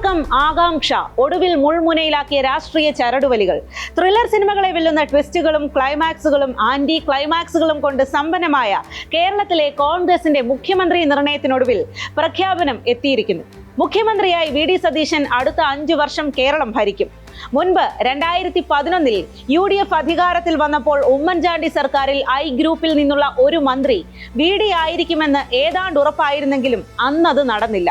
തിളക്കം, ആകാംക്ഷ, ഒടുവിൽ മുൾമുനയിലാക്കിയ രാഷ്ട്രീയ ചരടുവലികൾ, ത്രില്ലർ സിനിമകളെ വെല്ലുന്ന ട്വിസ്റ്റുകളും ക്ലൈമാക്സുകളും ആന്റി ക്ലൈമാക്സുകളും കൊണ്ട് സമ്പന്നമായ കേരളത്തിലെ കോൺഗ്രസിന്റെ മുഖ്യമന്ത്രി നിർണയത്തിനൊടുവിൽ പ്രഖ്യാപനം എത്തിയിരിക്കുന്നു. മുഖ്യമന്ത്രിയായി വി ഡി സതീശൻ അടുത്ത 5 വർഷം കേരളം ഭരിക്കും. മുൻപ് 2011 UDF അധികാരത്തിൽ വന്നപ്പോൾ ഉമ്മൻചാണ്ടി സർക്കാരിൽ ഐ ഗ്രൂപ്പിൽ നിന്നുള്ള ഒരു മന്ത്രി വി ഡി ആയിരിക്കുമെന്ന് ഏതാണ്ട് ഉറപ്പായിരുന്നെങ്കിലും അന്നത് നടന്നില്ല.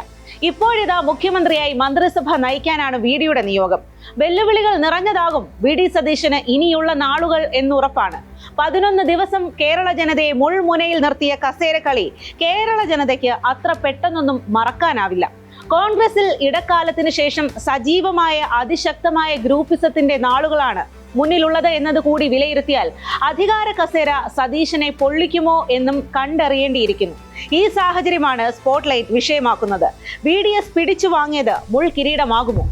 ഇപ്പോഴിതാ മുഖ്യമന്ത്രിയായി മന്ത്രിസഭ നയിക്കാനാണ് വി ഡിയുടെ നിയോഗം. വെല്ലുവിളികൾ നിറഞ്ഞതാകും വി ഡി സതീശന് ഇനിയുള്ള നാളുകൾ എന്നുറപ്പാണ്. 11 ദിവസം കേരള ജനതയെ മുൾമുനയിൽ നിർത്തിയ കസേരക്കളി കേരള ജനതയ്ക്ക് അത്ര പെട്ടെന്നൊന്നും മറക്കാനാവില്ല. കോൺഗ്രസിൽ ഇടക്കാലത്തിന് ശേഷം സജീവമായ അതിശക്തമായ ഗ്രൂപ്പിസത്തിന്റെ നാളുകളാണ് മുന്നിലുള്ളത് എന്നത് കൂടി വിലയിരുത്തിയാൽ അധികാര കസേര സതീശനെ പൊള്ളിക്കുമോ എന്നും കണ്ടറിയേണ്ടിയിരിക്കുന്നു. ഈ സാഹചര്യമാണ് സ്പോട്ട്ലൈറ്റ് വിഷയമാക്കുന്നത്. VDS പിടിച്ചു വാങ്ങിയത് മുൾക്കിരീടമാകുമോ?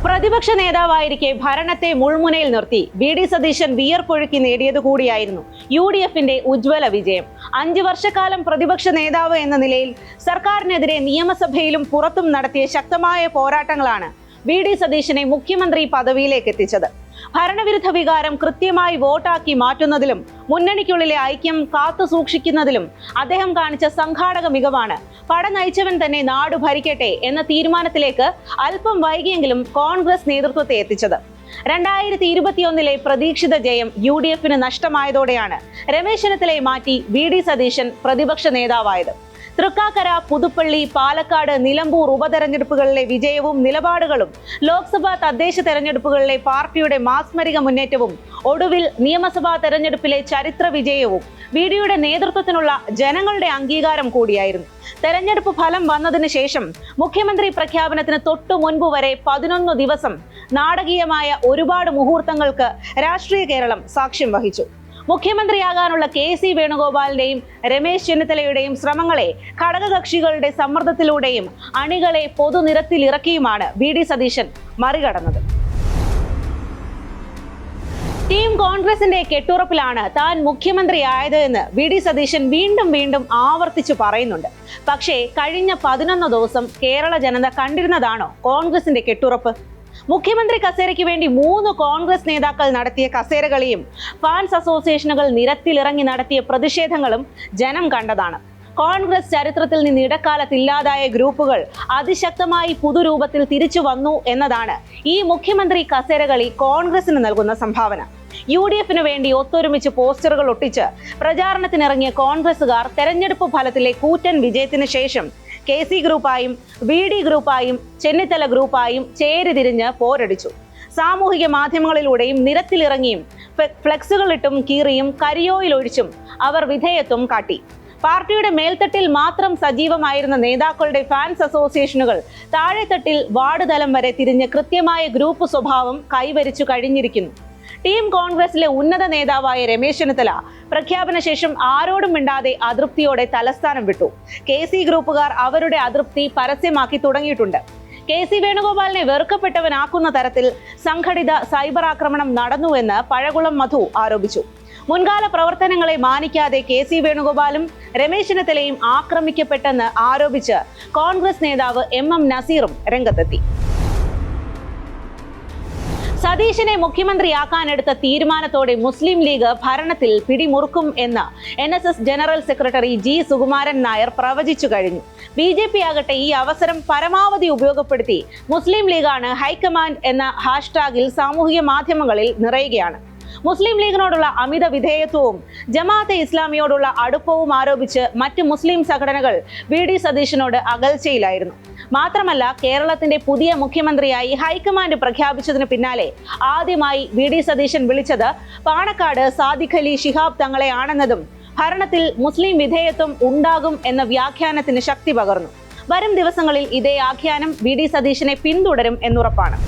പ്രതിപക്ഷ നേതാവായിരിക്കെ ഭരണത്തെ മുൾമുനയിൽ നിർത്തി വി ഡി സതീശൻ വിയർപ്പൊഴുക്കി നേടിയതുകൂടിയായിരുന്നു UDFന്റെ ഉജ്ജ്വല വിജയം. 5 വർഷക്കാലം പ്രതിപക്ഷ നേതാവ് എന്ന നിലയിൽ സർക്കാരിനെതിരെ നിയമസഭയിലും പുറത്തും നടത്തിയ ശക്തമായ പോരാട്ടങ്ങളാണ് വി ഡി സതീശനെ മുഖ്യമന്ത്രി പദവിയിലേക്ക് എത്തിച്ചത്. ഭരണവിരുദ്ധ വികാരം കൃത്യമായി വോട്ടാക്കി മാറ്റുന്നതിലും മുന്നണിക്കുള്ളിലെ ഐക്യം കാത്തു സൂക്ഷിക്കുന്നതിലും അദ്ദേഹം കാണിച്ച സംഘാടക മികവാണ് പട നയിച്ചവൻ തന്നെ നാടു ഭരിക്കട്ടെ എന്ന തീരുമാനത്തിലേക്ക് അല്പം വൈകിയെങ്കിലും കോൺഗ്രസ് നേതൃത്വത്തെ എത്തിച്ചത്. 2021 പ്രതീക്ഷിത ജയം UDFന് നഷ്ടമായതോടെയാണ് രമേശ് ചെന്നിത്തലയെ മാറ്റി വി ഡി സതീശൻ പ്രതിപക്ഷ നേതാവായത്. തൃക്കാക്കര, പുതുപ്പള്ളി, പാലക്കാട്, നിലമ്പൂർ ഉപതെരഞ്ഞെടുപ്പുകളിലെ വിജയവും നിലപാടുകളും, ലോക്സഭാ തദ്ദേശ തെരഞ്ഞെടുപ്പുകളിലെ പാർട്ടിയുടെ മാസ്മരിക മുന്നേറ്റവും, ഒടുവിൽ നിയമസഭാ തെരഞ്ഞെടുപ്പിലെ ചരിത്ര വിജയവും വി ഡിയുടെ നേതൃത്വത്തിനുള്ള ജനങ്ങളുടെ അംഗീകാരം കൂടിയായിരുന്നു. തെരഞ്ഞെടുപ്പ് ഫലം വന്നതിന് ശേഷം മുഖ്യമന്ത്രി പ്രഖ്യാപനത്തിന് തൊട്ടു മുൻപ് വരെ 11 ദിവസം നാടകീയമായ ഒരുപാട് മുഹൂർത്തങ്ങൾക്ക് രാഷ്ട്രീയ കേരളം സാക്ഷ്യം വഹിച്ചു. മുഖ്യമന്ത്രിയാകാനുള്ള KC വേണുഗോപാലിന്റെയും രമേശ് ചെന്നിത്തലയുടെയും ശ്രമങ്ങളെ ഘടകകക്ഷികളുടെ സമ്മർദ്ദത്തിലൂടെയും അണികളെ പൊതുനിരത്തിലിറക്കിയുമാണ് വി ഡി സതീശൻ മറികടന്നത്. ടീം കോൺഗ്രസിന്റെ കെട്ടുറപ്പിലാണ് താൻ മുഖ്യമന്ത്രിയായത് എന്ന് വി ഡി സതീശൻ വീണ്ടും ആവർത്തിച്ചു പറയുന്നുണ്ട്. പക്ഷേ കഴിഞ്ഞ 11 ദിവസം കേരള ജനത കണ്ടിരുന്നതാണോ കോൺഗ്രസിന്റെ കെട്ടുറപ്പ്? മുഖ്യമന്ത്രി കസേരയ്ക്ക് വേണ്ടി 3 കോൺഗ്രസ് നേതാക്കൾ നടത്തിയ കസേരകളിയും ഫാൻസ് അസോസിയേഷനുകൾ നിരത്തിലിറങ്ങി നടത്തിയ പ്രതിഷേധങ്ങളും ജനം കണ്ടതാണ്. കോൺഗ്രസ് ചരിത്രത്തിൽ നിന്ന് ഇടക്കാലത്തില്ലാതായ ഗ്രൂപ്പുകൾ അതിശക്തമായി പുതുരൂപത്തിൽ തിരിച്ചു വന്നു എന്നതാണ് ഈ മുഖ്യമന്ത്രി കസേരകളി കോൺഗ്രസിന് നൽകുന്ന സംഭാവന. UDFന് വേണ്ടി ഒത്തൊരുമിച്ച് പോസ്റ്ററുകൾ ഒട്ടിച്ച് പ്രചാരണത്തിനിറങ്ങിയ കോൺഗ്രസുകാർ തെരഞ്ഞെടുപ്പ് ഫലത്തിലെ കൂറ്റൻ വിജയത്തിന് ശേഷം KC ഗ്രൂപ്പായും VD ഗ്രൂപ്പായും ചെന്നിത്തല ഗ്രൂപ്പായും ചേരിതിരിഞ്ഞ് പോരടിച്ചു. സാമൂഹിക മാധ്യമങ്ങളിലൂടെയും നിരത്തിലിറങ്ങിയും ഫ്ലെക്സുകളിട്ടും കീറിയും കരിയോയിലൊഴിച്ചും അവർ വിധേയത്വം കാട്ടി. പാർട്ടിയുടെ മേൽത്തട്ടിൽ മാത്രം സജീവമായിരുന്ന നേതാക്കളുടെ ഫാൻസ് അസോസിയേഷനുകൾ താഴെത്തട്ടിൽ വാർഡ് തലം വരെ തിരിഞ്ഞ് കൃത്യമായ ഗ്രൂപ്പ് സ്വഭാവം കൈവരിച്ചു കഴിഞ്ഞിരിക്കുന്നു. ടീം കോൺഗ്രസിലെ ഉന്നത നേതാവായ രമേശ് ചെന്നിത്തല പ്രഖ്യാപന ശേഷം ആരോടും മിണ്ടാതെ അതൃപ്തിയോടെ തലസ്ഥാനം വിട്ടു. KC ഗ്രൂപ്പുകാർ അവരുടെ അതൃപ്തി പരസ്യമാക്കി തുടങ്ങിയിട്ടുണ്ട്. KC വേണുഗോപാലിനെ വെറുക്കപ്പെട്ടവനാക്കുന്ന തരത്തിൽ സംഘടിത സൈബർ ആക്രമണം നടന്നുവെന്ന് പഴകുളം മധു ആരോപിച്ചു. മുൻകാല പ്രവർത്തനങ്ങളെ മാനിക്കാതെ KC വേണുഗോപാലും രമേശ് ചെന്നിത്തലയും ആക്രമിക്കപ്പെട്ടെന്ന് ആരോപിച്ച് കോൺഗ്രസ് നേതാവ് MM നസീറും രംഗത്തെത്തി. സതീശനെ മുഖ്യമന്ത്രിയാക്കാനെടുത്ത തീരുമാനത്തോടെ മുസ്ലിം ലീഗ് ഭരണത്തിൽ പിടിമുറുക്കും എന്ന് NSS general secretary G Sukumaran Nair പ്രവചിച്ചു കഴിഞ്ഞു. BJP ആകട്ടെ ഈ അവസരം പരമാവധി ഉപയോഗപ്പെടുത്തി മുസ്ലിം ലീഗാണ് ഹൈക്കമാൻഡ് എന്ന ഹാഷ്ടാഗിൽ സാമൂഹിക മാധ്യമങ്ങളിൽ നിറയുകയാണ്. മുസ്ലിം ലീഗിനോടുള്ള അമിത വിധേയത്വവും ജമാഅത്തെ ഇസ്ലാമിയോടുള്ള അടുപ്പവും ആരോപിച്ച് മറ്റ് മുസ്ലിം സംഘടനകൾ വി ഡി സതീശനോട് അകൽച്ചയിലായിരുന്നു. മാത്രമല്ല കേരളത്തിന്റെ പുതിയ മുഖ്യമന്ത്രിയായി ഹൈക്കമാൻഡ് പ്രഖ്യാപിച്ചതിന് പിന്നാലെ ആദ്യമായി വി ഡി സതീശൻ വിളിച്ചത് പാണക്കാട് സാദിഖ് അലി ശിഹാബ് തങ്ങളെ ആണെന്നതും ഭരണത്തിൽ മുസ്ലിം വിധേയത്വം ഉണ്ടാകും എന്ന വ്യാഖ്യാനത്തിന് ശക്തി പകർന്നു. വരും ദിവസങ്ങളിൽ ഇതേ ആഖ്യാനം വി ഡി സതീശനെ പിന്തുടരും എന്നുറപ്പാണ്.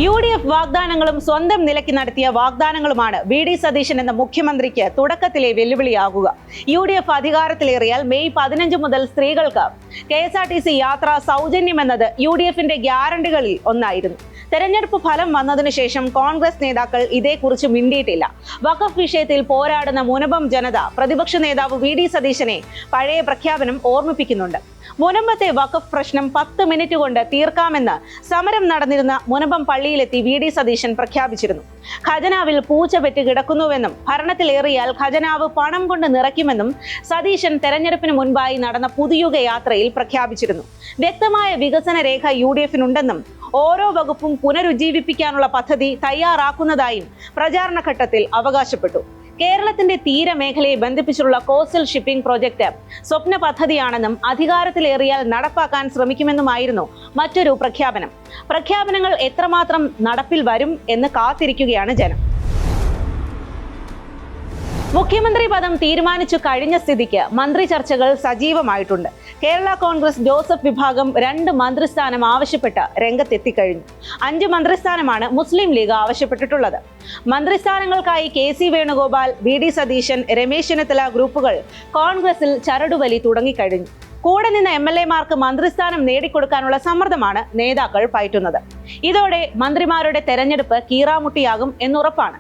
UDF വാഗ്ദാനങ്ങളും സ്വന്തം നിലയ്ക്ക് നടത്തിയ വാഗ്ദാനങ്ങളുമാണ് VD സതീശൻ എന്ന മുഖ്യമന്ത്രിക്ക് തുടക്കത്തിലെ വെല്ലുവിളിയാകുക. UDF അധികാരത്തിലേറിയാൽ മെയ് 15 മുതൽ സ്ത്രീകൾക്ക് KSRTC യാത്ര സൗജന്യമെന്നത് UDFന്റെ ഗ്യാരണ്ടികളിൽ ഒന്നായിരുന്നു. തെരഞ്ഞെടുപ്പ് ഫലം വന്നതിനു ശേഷം കോൺഗ്രസ് നേതാക്കൾ ഇതേക്കുറിച്ച് മിണ്ടിയിട്ടില്ല. വഖഫ് വിഷയത്തിൽ പോരാടുന്ന മുനമ്പം ജനത പ്രതിപക്ഷ നേതാവ് VD സതീശനെ പഴയ പ്രഖ്യാപനം ഓർമ്മിപ്പിക്കുന്നുണ്ട്. മുനമ്പത്തെ വഖഫ് പ്രശ്നം 10 മിനിറ്റ് കൊണ്ട് തീർക്കാമെന്ന് സമരം നടന്നിരുന്ന മുനമ്പം പള്ളിയിലെത്തി VD സതീശൻ പ്രഖ്യാപിച്ചിരുന്നു. ഖജനാവിൽ പൂച്ച പെറ്റ് കിടക്കുന്നുവെന്നും ഭരണത്തിലേറിയാൽ ഖജനാവ് പണം കൊണ്ട് നിറയ്ക്കുമെന്നും സതീശൻ തെരഞ്ഞെടുപ്പിന് മുൻപായി നടന്ന പുതുയുഗ യാത്രയിൽ പ്രഖ്യാപിച്ചിരുന്നു. വ്യക്തമായ വികസന രേഖ UDFനുണ്ടെന്നും ഓരോ വകുപ്പും പുനരുജ്ജീവിപ്പിക്കാനുള്ള പദ്ധതി തയ്യാറാക്കുന്നതായും പ്രചാരണ ഘട്ടത്തിൽ അവകാശപ്പെട്ടു. കേരളത്തിന്റെ തീരമേഖലയെ ബന്ധിപ്പിച്ചുള്ള കോസ്റ്റൽ ഷിപ്പിംഗ് പ്രോജക്റ്റ് സ്വപ്ന പദ്ധതിയാണെന്നും അധികാരത്തിലേറിയാൽ നടപ്പാക്കാൻ ശ്രമിക്കുമെന്നുമായിരുന്നു മറ്റൊരു പ്രഖ്യാപനം. പ്രഖ്യാപനങ്ങൾ എത്രമാത്രം നടപ്പിൽ വരും എന്ന് കാത്തിരിക്കുകയാണ് ജനം. മുഖ്യമന്ത്രി പദം തീരുമാനിച്ചു കഴിഞ്ഞ സ്ഥിതിക്ക് മന്ത്രി ചർച്ചകൾ സജീവമായിട്ടുണ്ട്. കേരള കോൺഗ്രസ് ജോസഫ് വിഭാഗം 2 മന്ത്രിസ്ഥാനം ആവശ്യപ്പെട്ട് രംഗത്തെത്തിക്കഴിഞ്ഞു. 5 മന്ത്രിസ്ഥാനമാണ് മുസ്ലിം ലീഗ് ആവശ്യപ്പെട്ടിട്ടുള്ളത്. മന്ത്രിസ്ഥാനങ്ങൾക്കായി KC വേണുഗോപാൽ, VD സതീശൻ, രമേശ് ചെന്നിത്തല ഗ്രൂപ്പുകൾ കോൺഗ്രസിൽ ചരടുവലി തുടങ്ങിക്കഴിഞ്ഞു. കൂടെ നിന്ന് MLA-മാർക്ക് മന്ത്രിസ്ഥാനം നേടിക്കൊടുക്കാനുള്ള സമ്മർദ്ദമാണ് നേതാക്കൾ പയറ്റുന്നത്. ഇതോടെ മന്ത്രിമാരുടെ തെരഞ്ഞെടുപ്പ് കീറാമുട്ടിയാകും എന്നുറപ്പാണ്.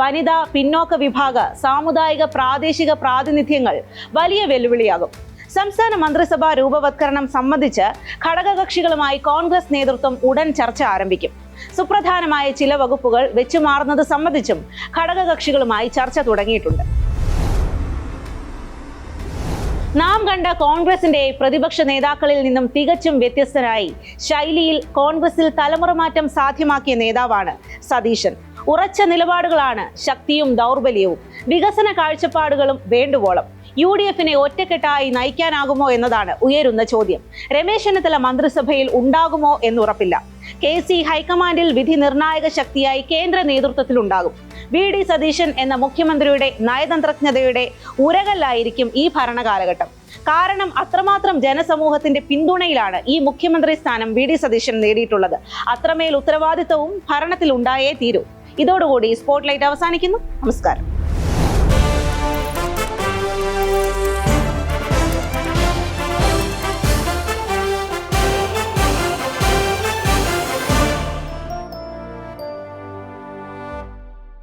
വനിതാ, പിന്നോക്ക വിഭാഗ, സാമുദായിക, പ്രാദേശിക പ്രാതിനിധ്യങ്ങൾ വലിയ വെല്ലുവിളിയാകും. സംസ്ഥാന മന്ത്രിസഭാ രൂപവത്കരണം സംബന്ധിച്ച് ഘടകകക്ഷികളുമായി കോൺഗ്രസ് നേതൃത്വം ഉടൻ ചർച്ച ആരംഭിക്കും. സുപ്രധാനമായ ചില വകുപ്പുകൾ വെച്ചുമാറുന്നത് സംബന്ധിച്ചും ഘടകകക്ഷികളുമായി ചർച്ച തുടങ്ങിയിട്ടുണ്ട്. നാം കണ്ട കോൺഗ്രസിന്റെ പ്രതിപക്ഷ നേതാക്കളിൽ നിന്നും തികച്ചും വ്യത്യസ്തനായി ശൈലിയിൽ കോൺഗ്രസിൽ തലമുറ മാറ്റം സാധ്യമാക്കിയ നേതാവാണ് സതീശൻ. ഉറച്ച നിലപാടുകളാണ് ശക്തിയും ദൗർബല്യവും, വികസന കാഴ്ചപ്പാടുകളും വേണ്ടുവോളം. UDFനെ ഒറ്റക്കെട്ടായി നയിക്കാനാകുമോ എന്നതാണ് ഉയരുന്ന ചോദ്യം. രമേശ് ചെന്നിത്തല മന്ത്രിസഭയിൽ ഉണ്ടാകുമോ എന്നുറപ്പില്ല. KC ഹൈക്കമാൻഡിൽ വിധി നിർണായക ശക്തിയായി കേന്ദ്ര നേതൃത്വത്തിലുണ്ടാകും. VD സതീശൻ എന്ന മുഖ്യമന്ത്രിയുടെ നയതന്ത്രജ്ഞതയുടെ ഉരകല്ലായിരിക്കും ഈ ഭരണകാലഘട്ടം. കാരണം അത്രമാത്രം ജനസമൂഹത്തിന്റെ പിന്തുണയിലാണ് ഈ മുഖ്യമന്ത്രി സ്ഥാനം VD സതീശൻ നേടിയിട്ടുള്ളത്. അത്രമേൽ ഉത്തരവാദിത്വവും ഭരണത്തിൽ ഉണ്ടായേ തീരൂ. ഇതോടുകൂടി സ്പോട്ട്ലൈറ്റ് അവസാനിക്കുന്നു. നമസ്കാരം.